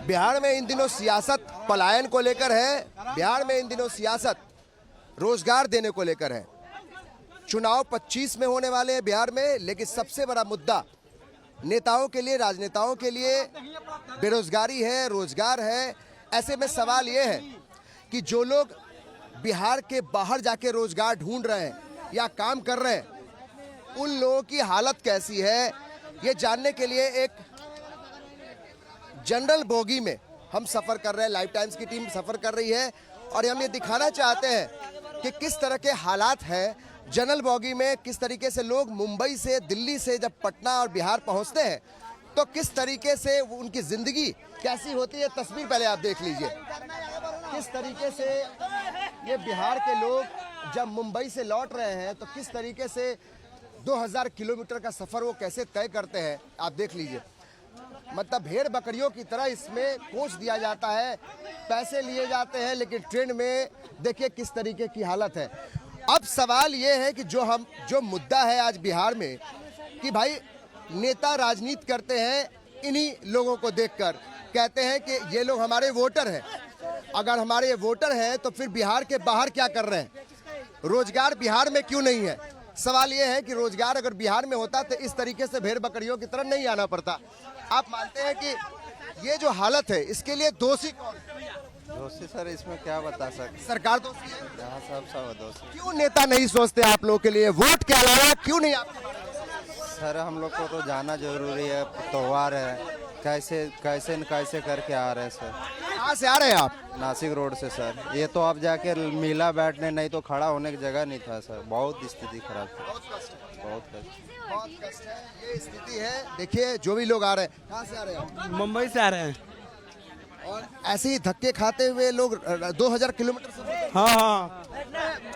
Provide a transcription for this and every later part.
बिहार में इन दिनों सियासत पलायन को लेकर है, बिहार में इन दिनों सियासत रोजगार देने को लेकर है। चुनाव 25 में होने वाले हैं बिहार में, लेकिन सबसे बड़ा मुद्दा नेताओं के लिए, राजनेताओं के लिए बेरोजगारी है, रोजगार है। ऐसे में सवाल ये है कि जो लोग बिहार के बाहर जाके रोजगार ढूंढ रहे हैं या काम कर रहे हैं, उन लोगों की हालत कैसी है, ये जानने के लिए एक जनरल बोगी में हम सफर कर रहे हैं। लाइव टाइम्स की टीम सफर कर रही है और हम ये दिखाना चाहते हैं कि किस तरह के हालात हैं जनरल बोगी में, किस तरीके से लोग मुंबई से, दिल्ली से जब पटना और बिहार पहुंचते हैं तो किस तरीके से उनकी जिंदगी कैसी होती है। तस्वीर पहले आप देख लीजिए, किस तरीके से ये बिहार के लोग जब मुंबई से लौट रहे हैं तो किस तरीके से 2000 किलोमीटर का सफर वो कैसे तय करते हैं, आप देख लीजिए। मतलब भेड़ बकरियों की तरह इसमें कोच दिया जाता है, पैसे लिए जाते हैं, लेकिन ट्रेन में देखिए किस तरीके की हालत है। अब सवाल ये है कि जो मुद्दा है आज बिहार में कि भाई नेता राजनीति करते हैं इन्हीं लोगों को देखकर, कहते हैं कि ये लोग हमारे वोटर हैं। अगर हमारे वोटर हैं तो फिर बिहार के बाहर क्या कर रहे हैं, रोजगार बिहार में क्यों नहीं है। सवाल ये है कि रोजगार अगर बिहार में होता तो इस तरीके से भेड़ बकरियों की तरह नहीं आना पड़ता। आप मानते हैं कि ये जो हालत है इसके लिए दोषी कौन है? दोषी सर इसमें क्या बता सकते, सरकार दोषी है। यहाँ सब दोषी। क्यों नेता नहीं सोचते आप लोगों के लिए, वोट के अलावा क्यों नहीं आपके बारे में? सर हम लोग को तो जाना जरूरी है, त्योहार है, कैसे करके आ रहे हैं सर। कहाँ से आ रहे हैं आप? नासिक रोड से सर। ये तो अब जाके मिला बैठने, नहीं तो खड़ा होने की जगह नहीं था सर। बहुत स्थिति खराब थी, बहुत कष्ट है, ये स्थिति है। देखिए जो भी लोग आ रहे हैं, कहाँ से आ रहे हैं? मुंबई से आ रहे हैं। और ऐसे ही धक्के खाते हुए लोग 2000 किलोमीटर से। हाँ,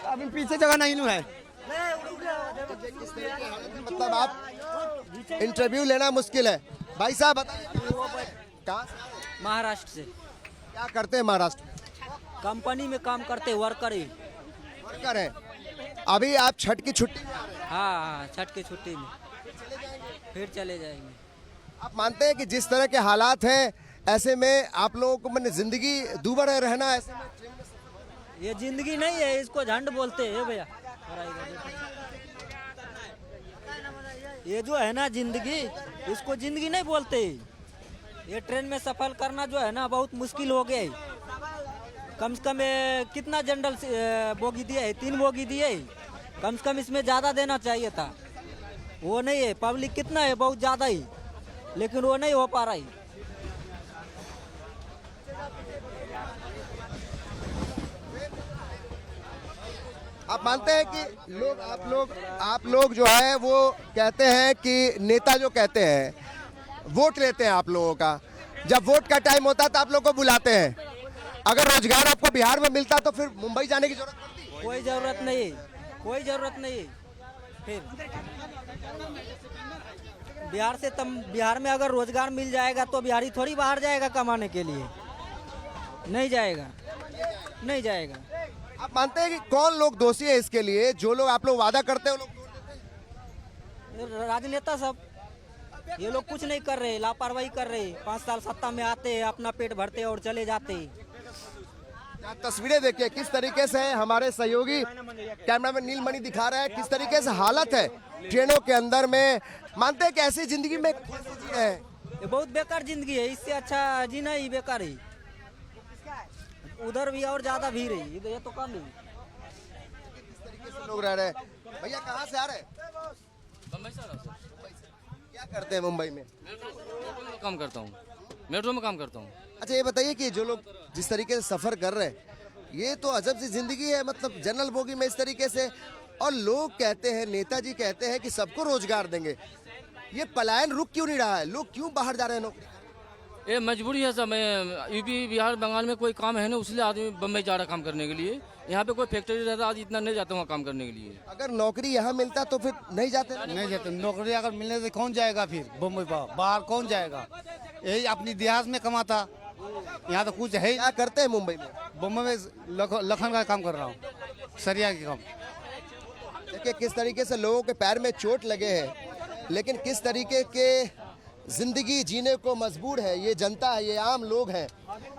अभी पीछे जगह नहीं है। मतलब आप इंटरव्यू लेना मुश्किल है। भाई साहब बताइए कहाँ से? महाराष्ट्र से। क्या करते हैं महाराष्ट्र में? कंपनी में काम करते, वर्कर ही। वर्कर हैं। अभी आप छठ की छुट्टी में आ रहे हैं? हाँ, छठ की छुट्टी में फिर चले जाएंगे। आप मानते हैं कि जिस तरह के हालात हैं ऐसे में आप लोगों को मैंने जिंदगी दूभर रहना, ऐसे में ये जिंदगी नहीं है, इसको झंड बोलते हैं भैया। ये जो है ना जिंदगी, इसको जिंदगी नहीं बोलते। ये ट्रेन में सफर करना जो है ना बहुत मुश्किल हो गया है। कम से कम कितना जनरल बोगी दिया है, 3 बोगी दिए है। कम से कम इसमें ज़्यादा देना चाहिए था, वो नहीं है। पब्लिक कितना है, बहुत ज़्यादा ही, लेकिन वो नहीं हो पा रहा है। आप मानते हैं कि आप लोग जो है वो कहते हैं कि नेता जो कहते हैं वोट लेते हैं आप लोगों का, जब वोट का टाइम होता है तो आप लोग को बुलाते हैं। अगर रोजगार आपको बिहार में मिलता तो फिर मुंबई जाने की जरूरत पड़ती? कोई जरूरत नहीं, कोई जरूरत नहीं। फिर बिहार से बिहार में अगर रोजगार मिल जाएगा तो बिहारी थोड़ी बाहर जाएगा कमाने के लिए, नहीं जाएगा, नहीं जाएगा। आप मानते हैं कि कौन लोग दोषी है इसके लिए? जो लोग आप लोग वादा करते हैं वो लोग? राजनेता सब, ये लोग कुछ नहीं कर रहे, लापरवाही कर रहे। 5 साल सत्ता में आते हैं, अपना पेट भरते और चले जाते हैं। तस्वीरें देखिए किस तरीके से हमारे सहयोगी कैमरामैन नीलमणि दिखा रहा है, किस तरीके से हालत है ट्रेनों के अंदर में। मानते हैं कि ऐसी जिंदगी में है, ये बहुत बेकार जिंदगी है, इससे अच्छा जीना ही बेकार है। उधर भी और ज्यादा भीड़ है, इधर ये तो कम है। किस तरीके से लोग रह रहे हैं। भैया कहाँ से आ रहे हैं? बम्बई से आ रहा हूँ। क्या करते हैं मुंबई में? काम करता हूँ, मेट्रो में काम करता हूँ। अच्छा ये बताइए कि जो लोग जिस तरीके से सफर कर रहे हैं, ये तो अजब सी जिंदगी है। मतलब जनरल बोगी में इस तरीके से, और लोग कहते हैं, नेताजी कहते हैं कि सबको रोजगार देंगे। ये पलायन रुक क्यों नहीं रहा है? लोग क्यों बाहर जा रहे हैं नौकरी? ये मजबूरी है सब। यूपी बिहार बंगाल में कोई काम है ना, उसलिए आदमी बम्बई जा रहा काम करने के लिए। यहाँ पे कोई फैक्ट्री रहता आज इतना नहीं जाता वहाँ काम करने के लिए। अगर नौकरी यहाँ मिलता तो फिर नहीं जाते? नहीं जाते। नौकरी अगर मिलने से कौन जाएगा फिर बम्बई बाहर कौन जाएगा? यही अपनी देहात में कमाता, यहाँ तो कुछ है। क्या करते हैं मुंबई में? बम्बई में लखन का काम कर रहा हूँ, सरिया के काम। देखिए किस तरीके से लोगों के पैर में चोट लगे हैं, लेकिन किस तरीके के जिंदगी जीने को मजबूर है, ये जनता है, ये आम लोग हैं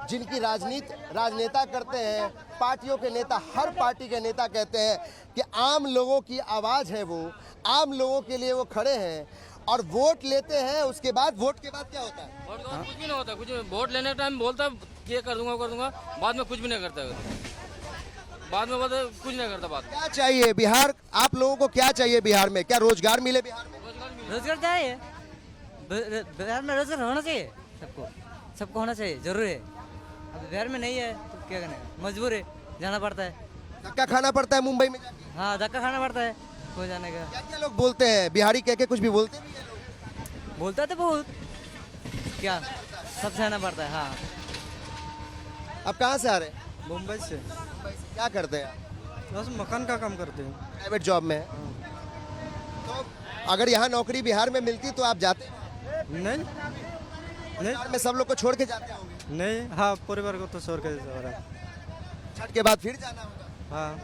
जिनकी राजनेता करते हैं, पार्टियों के नेता, हर पार्टी के नेता कहते हैं कि आम लोगों की आवाज़ है वो, आम लोगों के लिए वो खड़े हैं और वोट लेते हैं। उसके बाद वोट के बाद क्या होता है? वोट के बाद कुछ भी नहीं होता, कुछ वोट लेने के टाइम बोलता ये कर दूंगा, बाद में कुछ भी नहीं करता है। बाद में बोलता कुछ नहीं करता। बात क्या चाहिए बिहार, आप लोगों को क्या चाहिए बिहार में? क्या रोजगार मिले बिहार में? रोजगार चाहिए, बिहार में रोजगार होना चाहिए, सबको होना चाहिए, जरूर है। अब बिहार में नहीं है तो क्या करना, मजबूर है, जाना पड़ता है। धक्का खाना पड़ता है मुंबई में जाके? हाँ, धक्का खाना पड़ता है हो जाने का। क्या क्या लोग बोलते हैं? बिहारी कह के कुछ भी बोलते भी हैं लोग? बोलता तो बहुत, क्या सब सहना पड़ता है। हाँ, आप कहाँ से आ रहे हैं? मुंबई से। क्या करते हैं आप? बस मकान का काम करते हैं। प्राइवेट जॉब में है। तो अगर यहाँ नौकरी बिहार में मिलती तो आप जाते? नहीं बिहार में सब लोग को छोड़ के जाते होंगे। नहीं, हाँ, परिवार को तो छोड़ के जा रहा है। छठ के बाद फिर जाना होगा। हाँ,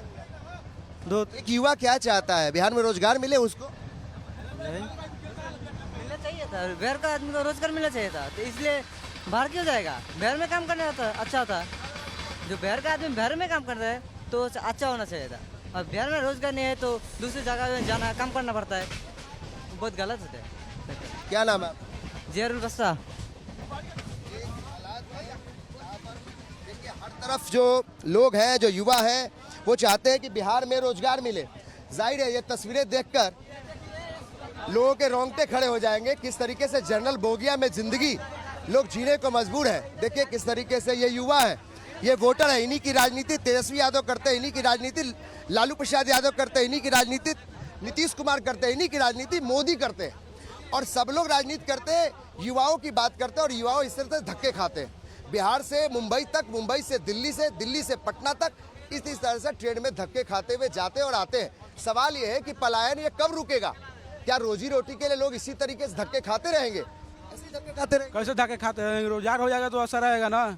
दो एक युवा क्या चाहता है? बिहार में रोजगार मिले उसको? नहीं, मिलना चाहिए था, बिहार का आदमी को रोजगार मिलना चाहिए था, तो इसलिए बाहर क्यों जाएगा? बिहार में काम करना होता अच्छा होता। जो बिहार का आदमी बिहार में काम करता है तो अच्छा होना चाहिए था। और बिहार में रोजगार नहीं है तो दूसरी जगह में जाना, काम करना पड़ता है, बहुत गलत होता है। क्या नाम है? जियारुल बस्ता। देखिए हर तरफ जो लोग हैं, जो युवा हैं, वो चाहते हैं कि बिहार में रोजगार मिले। जाहिर है ये तस्वीरें देखकर लोगों के रोंगटे खड़े हो जाएंगे, किस तरीके से जनरल बोगिया में जिंदगी लोग जीने को मजबूर है। देखिए किस तरीके से ये युवा है, ये वोटर है, इन्हीं की राजनीति तेजस्वी यादव करते हैं, इन्हीं की राजनीति लालू प्रसाद यादव करते हैं, इन्हीं की राजनीति नीतीश कुमार करते हैं, इन्हीं की राजनीति मोदी करते हैं। और सब लोग राजनीति करते हैं, युवाओं की बात करते हैं और युवाओं इस तरह से धक्के खाते हैं। बिहार से मुंबई तक, मुंबई से दिल्ली से पटना तक इस तरह से ट्रेन में धक्के खाते हुए जाते और आते हैं। सवाल ये है कि पलायन ये कब रुकेगा? क्या रोजी रोटी के लिए लोग इसी तरीके से धक्के खाते रहेंगे? ऐसे धक्के खाते रहेंगे? कैसे धक्के खाते हैं? रोजगार हो जाएगा तो असर रहेगा ना।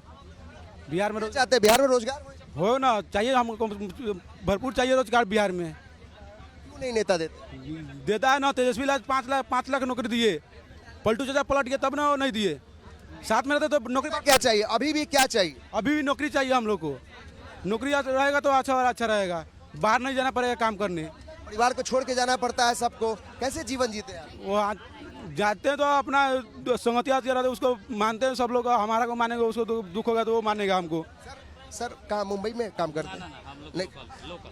बिहार में चाहते हैं बिहार में रोजगार हो ना चाहिए, हमको भरपूर चाहिए रोजगार बिहार में। क्यों नहीं नेता देते? देता है ना, तेजस्वी लाल 5 लाख नौकरी दिए, पलटू चाचा पलट गया तब ना वो नहीं दिए, साथ में रहते तो नौकरी। क्या चाहिए अभी भी? क्या चाहिए? अभी भी नौकरी चाहिए हम लोग को। नौकरी रहेगा तो अच्छा रहेगा, बाहर नहीं जाना पड़ेगा काम करने। परिवार को छोड़ के जाना पड़ता है सबको, कैसे जीवन जीते हैं? वो जाते हैं तो अपना संगतिया रहते उसको मानते हैं सब लोग, हमारा को मानेंगे, उसको तो दुख होगा तो वो मानेगा हमको। सर कहाँ मुंबई में काम करते हैं?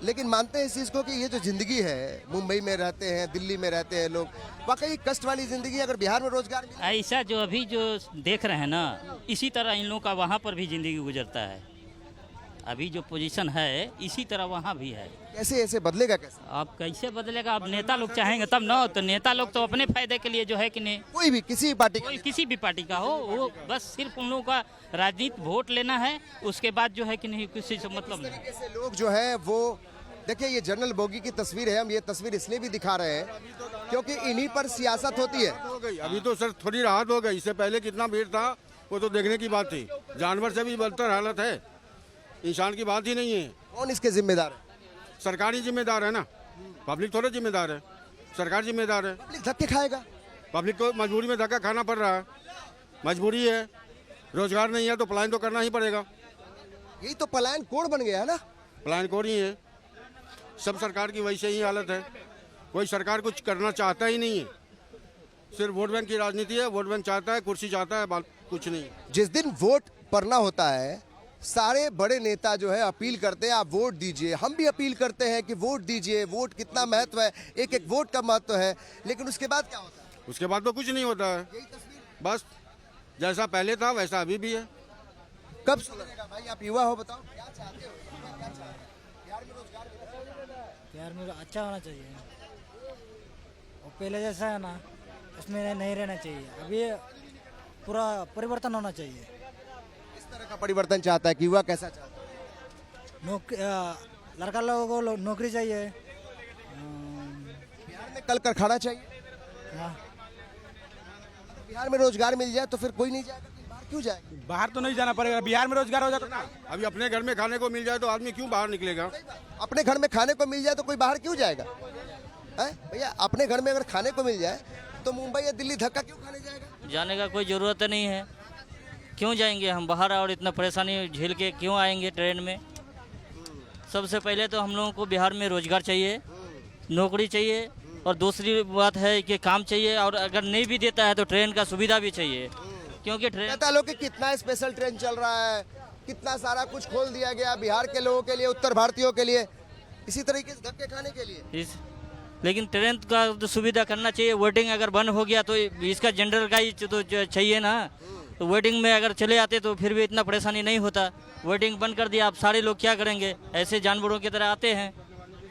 लेकिन मानते हैं इस चीज़ को कि ये जो जिंदगी है, मुंबई में रहते हैं, दिल्ली में रहते हैं लोग, वाकई कष्ट वाली जिंदगी। अगर बिहार में रोजगार मिले, ऐसा जो अभी जो देख रहे हैं ना, इसी तरह इन लोगों का वहाँ पर भी जिंदगी गुजरता है। अभी जो पोजीशन है इसी तरह वहाँ भी है। कैसे ऐसे बदलेगा? कैसे अब कैसे बदलेगा? अब नेता लोग चाहेंगे तब ना, तो नेता लोग तो अपने फायदे के लिए जो है कि नहीं, कोई भी किसी भी पार्टी कोई किसी भी पार्टी का हो, वो बस सिर्फ उन लोगों का राजनीति वोट लेना है, उसके बाद जो है कि नहीं किसी से मतलब नहीं। तरीके से लोग जो है वो, देखिए ये जनरल बोगी की तस्वीर है, हम ये तस्वीर इसलिए भी दिखा रहे हैं क्योंकि इन्हीं पर सियासत होती है। हो गई अभी तो सर थोड़ी राहत हो गई, इससे पहले कितना भीड़ था वो तो देखने की बात थी। जानवर से भी बदतर हालत है, इंसान की बात ही नहीं है। कौन इसके जिम्मेदार है? सरकारी जिम्मेदार है ना, पब्लिक थोड़ा जिम्मेदार है, सरकार जिम्मेदार है। पब्लिक धक्के खाएगा। पब्लिक को मजबूरी में धक्का खाना पड़ रहा है, मजबूरी है, रोजगार नहीं है तो पलायन तो करना ही पड़ेगा। यही तो पलायन कोड बन गया है ना। पलायन को नहीं है, सब सरकार की वैसे ही हालत है, कोई सरकार कुछ करना चाहता ही नहीं है, सिर्फ वोट बैंक की राजनीति है। वोट बैंक चाहता है, कुर्सी चाहता है, कुछ नहीं। जिस दिन वोट पड़ना होता है, सारे बड़े नेता जो है अपील करते हैं आप वोट दीजिए। हम भी अपील करते हैं कि वोट दीजिए, वोट कितना महत्व है, एक एक वोट का महत्व है। लेकिन उसके बाद क्या होता है? उसके बाद तो कुछ नहीं होता है, बस जैसा पहले था वैसा अभी भी है। कब सुधरेगा? भाई आप युवा हो, बताओ क्या चाहते हो? क्या चाहते हो? बिहार में रोजगार बिहार में अच्छा होना चाहिए, और पहले जैसा है ना उसमें नहीं रहना चाहिए। अभी पूरा परिवर्तन होना चाहिए। इस तरह का परिवर्तन चाहता है कि युवा कैसा चाहता है? नौकरी, लड़का लोगों को नौकरी चाहिए। बिहार में कल कारखाना चाहिए। हाँ, बिहार में रोजगार मिल जाए तो फिर कोई नहीं जाएगा, बाहर क्यों जाएगा? बाहर तो नहीं जाना पड़ेगा, बिहार में रोजगार हो जाता ना। अभी अपने घर में खाने को मिल जाए तो आदमी क्यों बाहर निकलेगा? अपने घर में खाने को मिल जाए तो कोई बाहर क्यों जाएगा? भैया अपने घर में अगर खाने को मिल जाए तो मुंबई या दिल्ली धक्का क्यों खाने जाएगा? जाने का कोई ज़रूरत नहीं है। क्यों जाएंगे हम बाहर और इतना परेशानी झेल के क्यों आएंगे ट्रेन में। सबसे पहले तो हम लोगों को बिहार में रोज़गार चाहिए, नौकरी चाहिए, और दूसरी बात है कि काम चाहिए, और अगर नहीं भी देता है तो ट्रेन का सुविधा भी चाहिए, क्योंकि ट्रेन कहता लोग कि कितना स्पेशल ट्रेन चल रहा है, कितना सारा कुछ खोल दिया गया बिहार के लोगों के लिए, उत्तर भारतीयों के लिए, इसी तरीके से धक्के खाने के लिए। लेकिन ट्रेन का तो सुविधा करना चाहिए। वेटिंग अगर बंद हो गया तो इसका जनरल का ही तो चाहिए ना। तो वेटिंग में अगर चले आते तो फिर भी इतना परेशानी नहीं होता। वेटिंग बंद कर दिया, आप सारे लोग क्या करेंगे, ऐसे जानवरों की तरह आते हैं,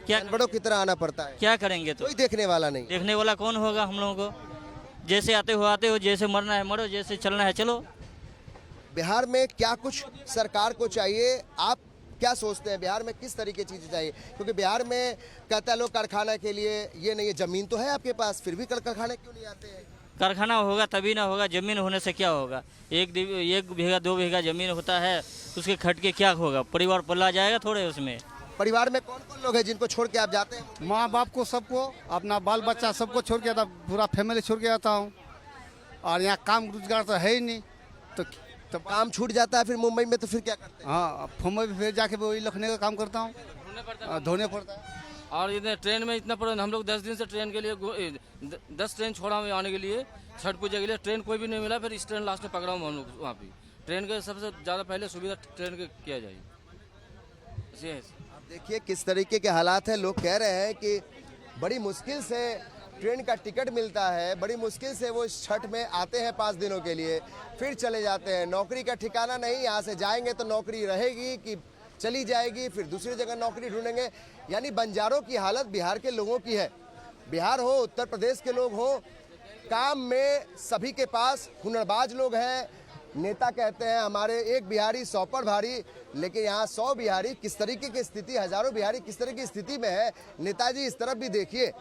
क्या जानवरों की तरह आना पड़ता है, क्या करेंगे। तो कोई देखने वाला नहीं। देखने वाला कौन होगा हम लोगों को। जैसे आते हो, जैसे मरना है मरो, जैसे चलना है चलो। बिहार में क्या कुछ सरकार को चाहिए, आप क्या सोचते हैं बिहार में किस तरीके की चीज़ें चाहिए? क्योंकि बिहार में कहता है लोग कारखाना के लिए ये नहीं है, ज़मीन तो है आपके पास, फिर भी कारखाने क्यों नहीं आते हैं? कारखाना होगा तभी ना होगा, ज़मीन होने से क्या होगा। एक बीघा 2 बीघा ज़मीन होता है, उसके खट के क्या होगा, परिवार पला जाएगा थोड़े उसमें। परिवार में कौन कौन लोग हैं जिनको छोड़ के आप जाते हैं? माँ बाप को, सबको, अपना बाल बच्चा सबको छोड़ के आता, पूरा फैमिली छोड़ के आता हूँ। और यहाँ काम रोजगार तो है ही नहीं, तो काम छूट जाता है फिर मुंबई में, तो फिर क्या करते हैं? हाँ, मुंबई में फिर जाके वही लिखने का काम करता हूँ, धोने पड़ता है। और इतने ट्रेन में इतना पड़ा, हम लोग 10 दिन से ट्रेन के लिए 10 ट्रेन छोड़ा हुआ आने के लिए, छठ पूजा के लिए ट्रेन कोई भी नहीं मिला। फिर इस ट्रेन लास्ट में पकड़ा हूँ हम लोग वहाँ पे। ट्रेन के सबसे ज़्यादा पहले सुविधा ट्रेन के किया जाए। आप देखिए किस तरीके के हालात हैं। लोग कह रहे हैं कि बड़ी मुश्किल से ट्रेन का टिकट मिलता है, बड़ी मुश्किल से वो इस छठ में आते हैं 5 दिनों के लिए, फिर चले जाते हैं। नौकरी का ठिकाना नहीं, यहाँ से जाएंगे तो नौकरी रहेगी कि चली जाएगी, फिर दूसरी जगह नौकरी ढूंढेंगे। यानी बंजारों की हालत बिहार के लोगों की है। बिहार हो, उत्तर प्रदेश के लोग हो, काम में सभी के पास हुनरबाज लोग हैं। नेता कहते हैं हमारे एक बिहारी 100 पर भारी, लेकिन यहाँ 100 बिहारी किस तरीके की स्थिति, हजारों बिहारी किस तरह की स्थिति में है। नेताजी इस तरफ भी देखिए,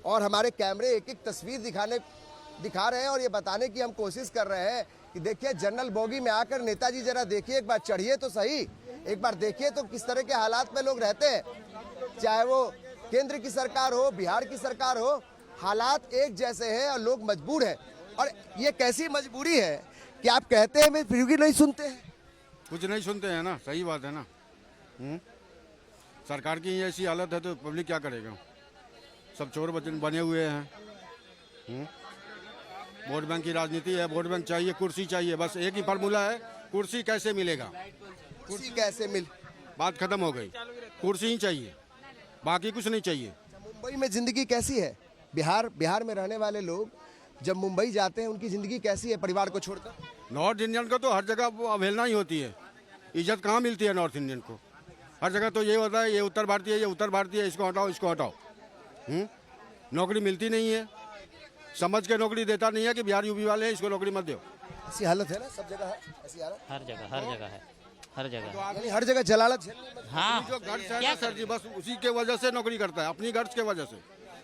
और हमारे कैमरे एक एक तस्वीर दिखा रहे हैं और ये बताने की हम कोशिश कर रहे हैं कि देखिए जनरल बोगी में आकर नेताजी जरा देखिए, एक बार चढ़िए तो सही, एक बार देखिए तो किस तरह के हालात में लोग रहते हैं। चाहे वो केंद्र की सरकार हो, बिहार की सरकार हो, हालात एक जैसे हैं और लोग मजबूर हैं। और ये कैसी मजबूरी है कि आप कहते हैं फिर भी नहीं सुनते हैं। कुछ नहीं सुनते हैं ना, सही बात है ना। सरकार की ऐसी हालत है तो पब्लिक क्या करेगा। सब चोर बने हुए हैं। वोट बैंक की राजनीति है, वोट बैंक चाहिए, कुर्सी चाहिए, बस एक ही फार्मूला है, कुर्सी कैसे मिलेगा, कुर्सी कैसे मिल, बात खत्म हो गई। कुर्सी ही चाहिए, बाकी कुछ नहीं चाहिए। मुंबई में जिंदगी कैसी है? बिहार में रहने वाले लोग जब मुंबई जाते हैं उनकी जिंदगी कैसी है परिवार को छोड़कर? नॉर्थ इंडियन को तो हर जगह अवहेलना ही होती है, इज्जत कहाँ मिलती है नॉर्थ इंडियन को। हर जगह तो ये होता है, ये उत्तर भारतीय है, ये उत्तर भारतीय है, इसको हटाओ, इसको हटाओ। नौकरी मिलती नहीं है, समझ के नौकरी देता नहीं है कि बिहार यूपी वाले हैं, इसको नौकरी मत दो। ऐसी हालत है ना, सब जगह है ऐसी हालत। हर जगह है, हर जगह। यानी हर जगह जलालत झेलनी। हाँ, जो गर्ज है ना सर जी, बस उसी के वजह से नौकरी करता है, अपनी गर्ज के वजह से,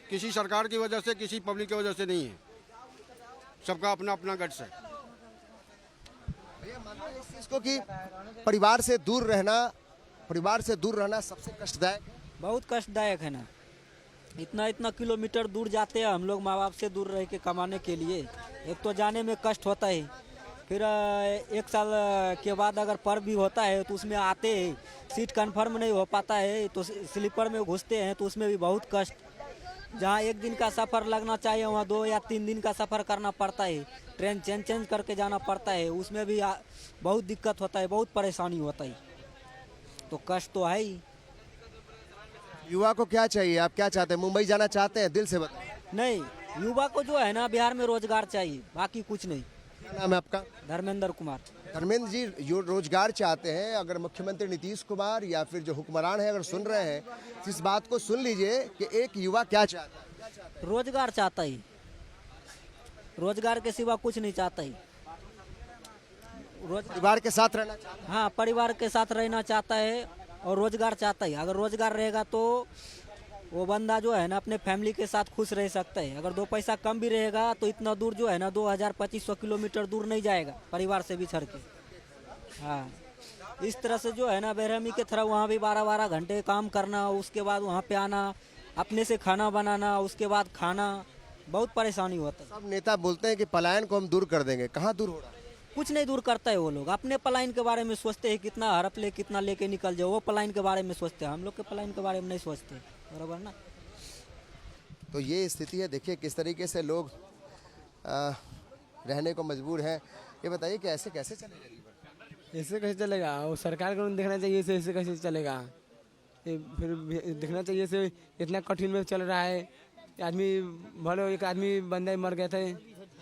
किसी सरकार की वजह से, किसी पब्लिक की वजह से नहीं है। सबका अपना अपना गर्ज है। भैया मानते हैं इस चीज को कि परिवार से दूर रहना सबसे कष्टदायक? बहुत कष्टदायक है ना। इतना किलोमीटर दूर जाते हैं हम लोग माँ बाप से दूर रह के कमाने के लिए। एक तो जाने में कष्ट होता है, फिर 1 साल के बाद अगर पर्व भी होता है तो उसमें आते हैं, सीट कंफर्म नहीं हो पाता है तो स्लीपर में घुसते हैं, तो उसमें भी बहुत कष्ट। जहाँ 1 दिन का सफ़र लगना चाहिए वहाँ 2 या 3 दिन का सफ़र करना पड़ता है। ट्रेन चेंज करके जाना पड़ता है, उसमें भी बहुत दिक्कत होता है, बहुत परेशानी होता है। तो कष्ट तो है ही। युवा को क्या चाहिए, आप क्या चाहते हैं? मुंबई जाना चाहते हैं? दिल से बताएं। नहीं, युवा को जो है ना बिहार में रोजगार चाहिए, बाकी कुछ नहीं। क्या नाम है आपका? धर्मेंद्र कुमार। धर्मेंद्र जी, जो रोजगार चाहते हैं, अगर मुख्यमंत्री नीतीश कुमार या फिर जो हुक्मरान है अगर सुन रहे हैं तो इस बात को सुन लीजिए कि एक युवा क्या चाहता है। रोजगार चाहता ही, रोजगार के सिवा कुछ नहीं चाहता ही। परिवार के साथ रहना चाहता है। हाँ, परिवार के साथ रहना चाहता है और रोजगार चाहता है। अगर रोजगार रहेगा तो वो बंदा जो है ना अपने फैमिली के साथ खुश रह सकता है। अगर 2 पैसा कम भी रहेगा तो इतना दूर जो है ना 2000-2500 किलोमीटर दूर नहीं जाएगा परिवार से बिछड़ के। हाँ, इस तरह से जो है ना बेरहमी के तरह वहाँ भी 12-12 घंटे काम करना, उसके बाद वहाँ पे आना, अपने से खाना बनाना, उसके बाद खाना, बहुत परेशानी होता है। सब नेता बोलते हैं कि पलायन को हम दूर कर देंगे, कहाँ दूर हो रहा है? कुछ नहीं दूर करता है वो लोग, अपने पलायन के बारे में सोचते हैं, कितना हड़प ले कितना लेके निकल जाओ, वो पलायन के बारे में सोचते हैं, हम लोग के पलायन के बारे में नहीं सोचते, बराबर ना। तो ये स्थिति है, देखिए किस तरीके से लोग रहने को मजबूर हैं। ये बताइए कि ऐसे कैसे चलेगा? ऐसे कैसे चलेगा? वो सरकार को देखना चाहिए, ऐसे कैसे चलेगा? ये फिर देखना चाहिए, ऐसे इतना कठिन में चल रहा है। आदमी भले एक आदमी बंदा मर गया था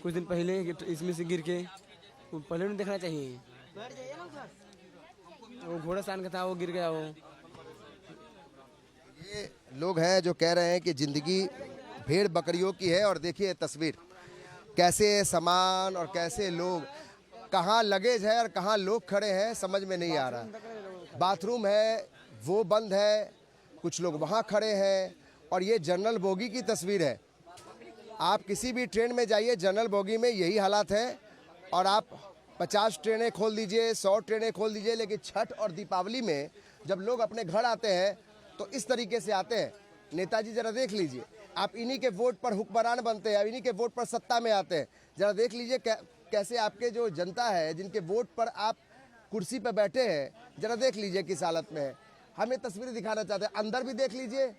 कुछ दिन पहले इसमें से गिर के, वो पहले नहीं देखना चाहिए। वो घोड़ा सान का था, वो गिर गया। वो ये लोग हैं जो कह रहे हैं कि जिंदगी भेड़ बकरियों की है। और देखिए तस्वीर, कैसे सामान और कैसे लोग, कहाँ लगेज है और कहाँ लोग खड़े हैं समझ में नहीं आ रहा। बाथरूम है वो बंद है, कुछ लोग वहाँ खड़े हैं। और ये जनरल बोगी की तस्वीर है। आप किसी भी ट्रेन में जाइए, जनरल बोगी में यही हालात है। और आप 50 ट्रेनें खोल दीजिए, 100 ट्रेनें खोल दीजिए, लेकिन छठ और दीपावली में जब लोग अपने घर आते हैं तो इस तरीके से आते हैं। नेताजी जरा देख लीजिए, आप इन्हीं के वोट पर हुक्मरान बनते हैं, इन्हीं के वोट पर सत्ता में आते हैं। जरा देख लीजिए कैसे आपके जो जनता है, जिनके वोट पर आप कुर्सी पर बैठे हैं, जरा देख लीजिए किस हालत में है। हम ये तस्वीरें दिखाना चाहते हैं। अंदर भी देख लीजिए,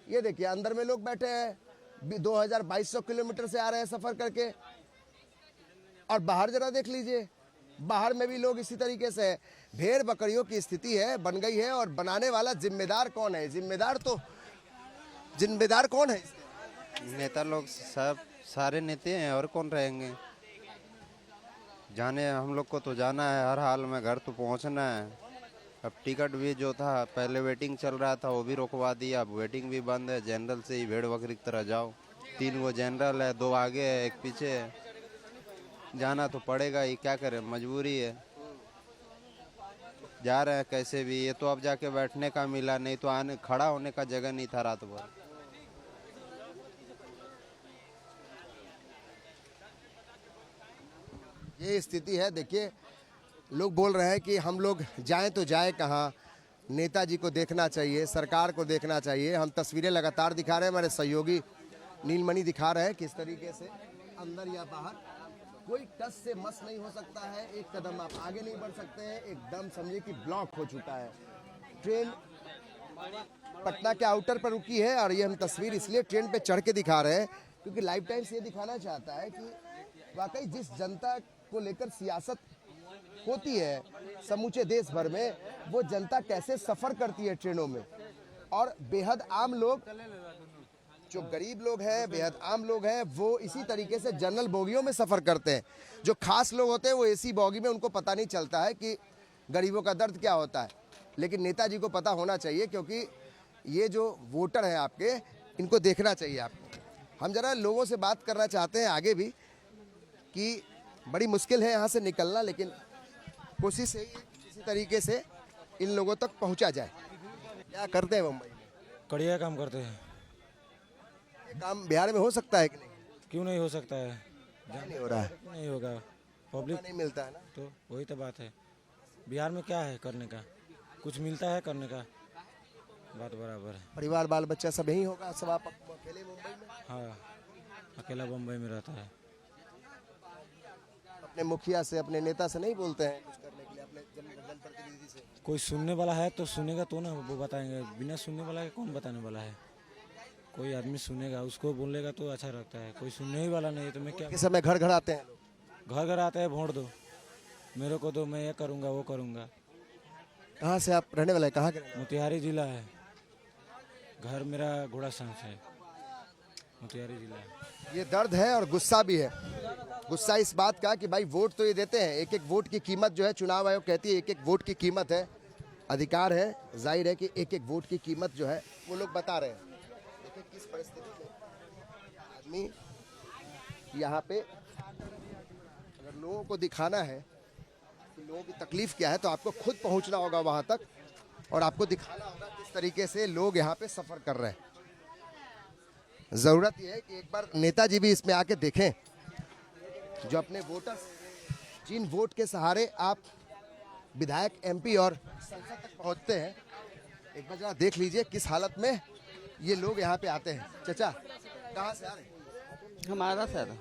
ये देखिए अंदर में लोग बैठे हैं, 2200 किलोमीटर से आ रहे हैं सफर करके। और बाहर जरा देख लीजिए, बाहर में भी लोग इसी तरीके से है। भेड़ बकरियों की स्थिति है, बन गई है। और बनाने वाला जिम्मेदार कौन है? जिम्मेदार कौन है? नेता लोग सब सारे नेते हैं, और कौन रहेंगे? जाने हम लोग को तो जाना है, हर हाल में घर तो पहुंचना है। अब टिकट भी जो था पहले वेटिंग चल रहा था वो भी रोकवा दिया, अब वेटिंग भी बंद है। जनरल से ही भेड़ बकरी की तरह जाओ। 3 गो जनरल है, 2 आगे है, 1 पीछे है। जाना तो पड़ेगा ही, क्या करें, मजबूरी है। जा रहे हैं कैसे भी। ये तो अब जाके बैठने का मिला, नहीं तो आने खड़ा होने का जगह नहीं था रात भर। ये स्थिति है। देखिए लोग बोल रहे हैं कि हम लोग जाएं तो जाएं कहाँ? नेताजी को देखना चाहिए, सरकार को देखना चाहिए। हम तस्वीरें लगातार दिखा रहे हैं, हमारे सहयोगी नीलमणि दिखा रहे हैं किस तरीके से अंदर या बाहर कोई टस से मस नहीं हो सकता है। एक कदम आप आगे नहीं बढ़ सकते हैं, एकदम समझिए कि ब्लॉक हो चुका है। ट्रेन पटना के आउटर पर रुकी है। और ये हम तस्वीर इसलिए ट्रेन पे चढ़ के दिखा रहे हैं क्योंकि लाइव टाइम्स ये दिखाना चाहता है कि वाकई जिस जनता को लेकर सियासत होती है समूचे देश भर में, वो जनता कैसे सफर करती है ट्रेनों में। और बेहद आम लोग, जो गरीब लोग हैं, बेहद आम लोग हैं, वो इसी तरीके से जनरल बोगियों में सफर करते हैं। जो खास लोग होते हैं वो एसी बोगी में, उनको पता नहीं चलता है कि गरीबों का दर्द क्या होता है। लेकिन नेताजी को पता होना चाहिए, क्योंकि ये जो वोटर हैं आपके, इनको देखना चाहिए आपको। हम जरा लोगों से बात करना चाहते हैं आगे भी, कि बड़ी मुश्किल है यहाँ से निकलना, लेकिन कोशिश है किसी तरीके से इन लोगों तक पहुँचा जाए। क्या करते हैं मुंबई में? कड़िया काम करते हैं। ये काम बिहार में हो सकता है कि नहीं? क्यों नहीं हो सकता है? नहीं हो रहा है, नहीं होगा, पब्लिक नहीं मिलता है ना। तो वही तो बात है। बिहार में क्या है करने का? कुछ मिलता है करने का? बात बराबर है। परिवार बाल बच्चा सब यही होगा, सब आप अकेले मुंबई में? हाँ, अकेला बम्बई में रहता है। अपने मुखिया से, अपने नेता से नहीं बोलते हैं कुछ करने के लिए, अपने जनप्रतिनिधि से? कोई सुनने वाला है तो सुनेगा तो ना, वो बताएंगे। बिना सुनने वाला है कौन बताने वाला है? कोई आदमी सुनेगा, उसको बोलेगा तो अच्छा लगता है। कोई सुनने ही वाला नहीं है तो मैं क्या? किस समय घर घर आते हैं लोग? घर घर आते हैं, वोट दो मेरे को, दो, मैं ये करूँगा वो करूँगा। कहाँ से आप रहने वाले हैं? कहाँ के रहने मोतिहारी जिला है, घर मेरा घोड़ासान से, मोतिहारी जिला है। ये दर्द है और गुस्सा भी है। गुस्सा इस बात का कि भाई वोट तो ये देते हैं, एक एक वोट की कीमत जो है, चुनाव आयोग कहती है एक एक वोट की कीमत है, अधिकार है, जाहिर है कि एक एक वोट की कीमत जो है वो लोग बता रहे हैं। देखिए किस परिस्थिति में आदमी यहाँ पे, अगर लोगों को दिखाना है कि लोगों की तकलीफ क्या है, तो आपको खुद पहुँचना होगा वहाँ तक और आपको दिखाना होगा किस तरीके से लोग यहाँ पे सफ़र कर रहे हैं। ज़रूरत यह है कि एक बार नेताजी भी इसमें आके देखें, जो अपने वोटर्स, जिन वोट के सहारे आप विधायक, एमपी और संसद तक पहुंचते हैं, एक बार जरा देख लीजिए किस हालत में ये लोग यहाँ पे आते हैं। चाचा कहाँ से आ रहे हैं? हमारा सर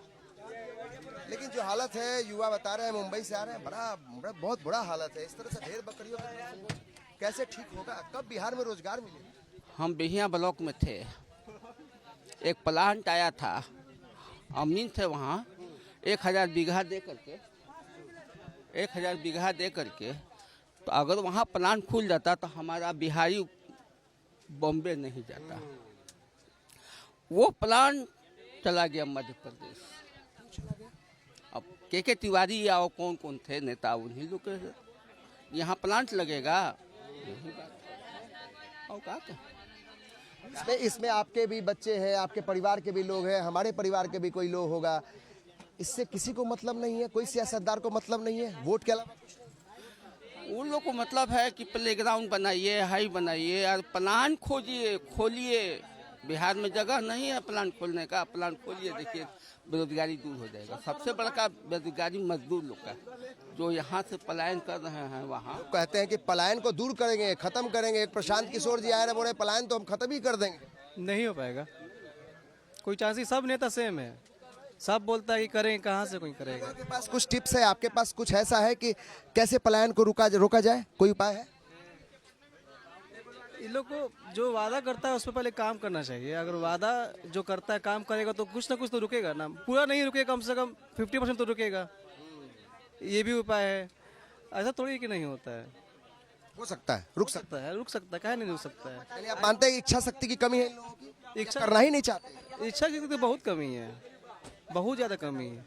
लेकिन जो हालत है, युवा बता रहे हैं मुंबई से आ रहे हैं, बहुत बुरा हालत है। इस तरह से भेड़ बकरियों का कैसे ठीक होगा? कब बिहार में रोजगार मिलेगा? हम बिहिया ब्लॉक में थे, एक प्लांट आया था, अमीन थे वहाँ 1000 बीघा दे करके 1000 बीघा दे करके, तो अगर वहाँ प्लांट खुल जाता तो हमारा बिहारी बॉम्बे नहीं जाता। वो प्लांट चला गया मध्य प्रदेश। अब के तिवारी या कौन कौन थे नेता, उन्हीं लोग के यहाँ प्लांट लगेगा, यही बात और क्या। इसमें आपके भी बच्चे हैं, आपके परिवार के भी लोग हैं, हमारे परिवार के भी कोई लोग होगा। इससे किसी को मतलब नहीं है, कोई सियासतदार को मतलब नहीं है वोट के अलावा? उन लोग को मतलब है कि प्लेग्राउंड बनाइए, हाई बनाइए और प्लांट खोलिए। बिहार में जगह नहीं है प्लांट खोलने का, प्लांट खोलिए, देखिए बेरोजगारी दूर हो जाएगा। सबसे बड़ा बेरोजगारी मजदूर लोग का, जो यहाँ से पलायन कर रहे हैं वहाँ। कहते हैं कि पलायन को दूर करेंगे, खत्म करेंगे। एक प्रशांत किशोर जी आए रहे, बोले पलायन तो हम खत्म ही कर देंगे। नहीं हो पाएगा, कोई चांस ही। सब नेता सेम है, सब बोलता है कि करें, कहाँ से कोई करेगा। आपके पास कुछ टिप्स है, आपके पास कुछ ऐसा है कि कैसे पलायन को रोका जाए? कोई उपाय है? इन लोग को जो वादा करता है उस पर पहले काम करना चाहिए। अगर वादा जो करता है काम करेगा तो कुछ ना कुछ तो रुकेगा ना, पूरा नहीं रुकेगा, कम से कम 50% तो रुकेगा। ये भी उपाय है, ऐसा थोड़ी कि नहीं होता है। हो सकता है, रुक सकता रुक सकता है, कहीं नहीं रुक सकता है। है। आप मानते हैं कि इच्छा शक्ति की कमी है इन लोगों की? इच्छा करना ही नहीं चाहते? इच्छा की तो बहुत कमी है, बहुत ज़्यादा कमी है।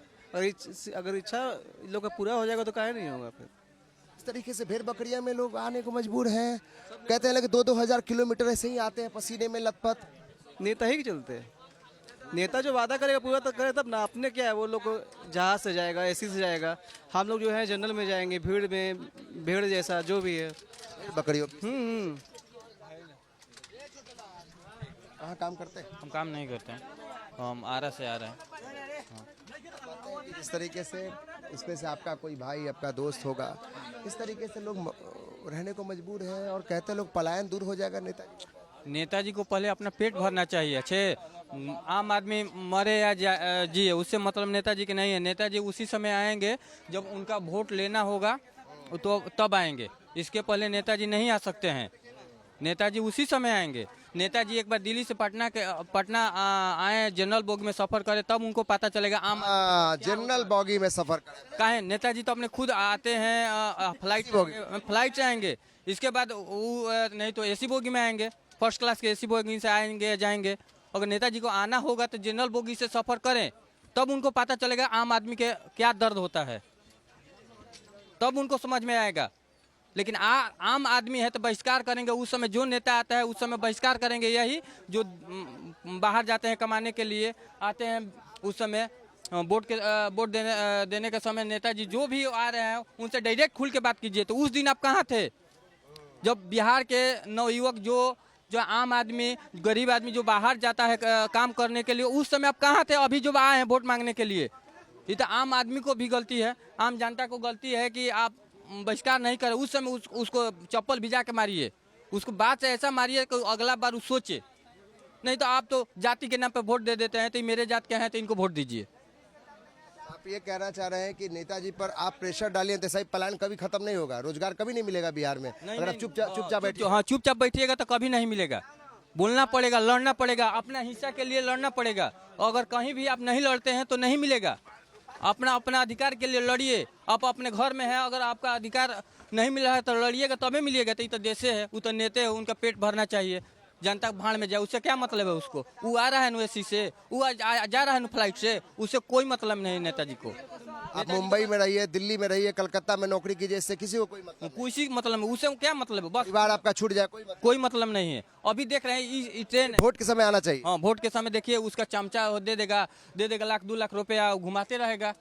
अगर इच्छा इन लोग का पूरा हो जाएगा तो काहे नहीं होगा फिर। इस तरीके से भेड़ बकरिया में लोग आने को मजबूर हैं। कहते हैं कि 2-2 हजार किलोमीटर ऐसे ही आते हैं पसीने में लथपथ। नेता ही के चलते, नेता जो वादा करेगा पूरा तो करे तब ना। अपने क्या है, वो लोग जहाज से जाएगा, एसी से जाएगा, हम लोग जो है जनरल में जाएंगे, भीड़ में, भीड़ जैसा जो भी है बकरियों। कहाँ काम करते हैं? हम काम नहीं करते हैं, हम आरा से आ रहे हैं। इस तरीके से इसमें से आपका कोई भाई, आपका दोस्त होगा, इस तरीके से लोग रहने को मजबूर हैं और कहते हैं लोग पलायन दूर हो जाएगा। नेताजी को पहले अपना पेट भरना चाहिए। अच्छे आम आदमी मरे या जिए, उससे मतलब नेताजी के नहीं है। नेताजी उसी समय आएंगे जब उनका वोट लेना होगा, तो तब आएंगे। इसके पहले नेताजी नहीं आ सकते हैं। नेताजी उसी समय आएंगे। नेताजी एक बार दिल्ली से पटना आए, जनरल बोगी में सफर करे, तब उनको पता चलेगा। जनरल बोगी में सफर काहे? नेताजी तो अपने खुद आते हैं, फ्लाइट से आएंगे। इसके बाद नहीं तो एसी बोगी में आएंगे, फर्स्ट क्लास के एसी बोगी से आएंगे जाएंगे। अगर नेताजी को आना होगा तो जनरल बोगी से सफर करें, तब उनको पता चलेगा आम आदमी के क्या दर्द होता है, तब उनको समझ में आएगा। लेकिन आम आदमी है तो बहिष्कार करेंगे। उस समय जो नेता आता है उस समय बहिष्कार करेंगे। यही जो बाहर जाते हैं कमाने के लिए आते हैं, उस समय वोट देने के समय नेताजी जो भी आ रहे हैं उनसे डायरेक्ट खुल के बात कीजिए। तो उस दिन आप कहाँ थे जब बिहार के नवयुवक जो आम आदमी, गरीब आदमी जो बाहर जाता है काम करने के लिए, उस समय आप कहाँ थे? अभी जो आए हैं वोट मांगने के लिए। ये तो आम आदमी को भी गलती है, आम जनता को गलती है कि आप बहिष्कार नहीं करें। उस समय उसको चप्पल भिजा के मारिए, उसको बात से ऐसा मारिए कि अगला बार सोचे। नहीं तो आप तो जाति के नाम पे वोट दे देते हैं, तो मेरे जात के हैं तो इनको वोट दीजिए। आप ये कहना चाह रहे हैं कि नेताजी पर आप प्रेशर डालिए तो सही पलायन कभी खत्म नहीं होगा, रोजगार कभी नहीं मिलेगा बिहार में? अगर आप चुपचाप बैठिए। हाँ, चुपचाप बैठिएगा तो कभी नहीं मिलेगा। बोलना पड़ेगा, लड़ना पड़ेगा, अपना हिस्सा के लिए लड़ना पड़ेगा। अगर कहीं भी आप नहीं लड़ते हैं तो नहीं मिलेगा। अपना अधिकार के लिए लड़िए। आप अपने घर में है, अगर आपका अधिकार नहीं मिल रहा है तो लड़िएगा, तभी मिलेगा। तो ये तो देशे है, वो तो नेते है, उनका पेट भरना चाहिए। जनता भाड़ में जाए, उससे क्या मतलब है उसको? वो आ रहा है एसी से, वो जा रहा है फ्लाइट से, उससे कोई मतलब नहीं नेताजी को। आप मुंबई में रहिए, दिल्ली में रहिए, कलकत्ता में नौकरी कीजिए, इससे किसी को कोई मतलब नहीं। उससे क्या मतलब है? बस परिवार आपका छूट जाए, कोई मतलब नहीं है। अभी देख रहे हैं ट्रेन वोट के समय आना चाहिए। हाँ, वोट के समय देखिए उसका चमचा दे देगा 1-2 लाख रुपया, घुमाते रहेगा।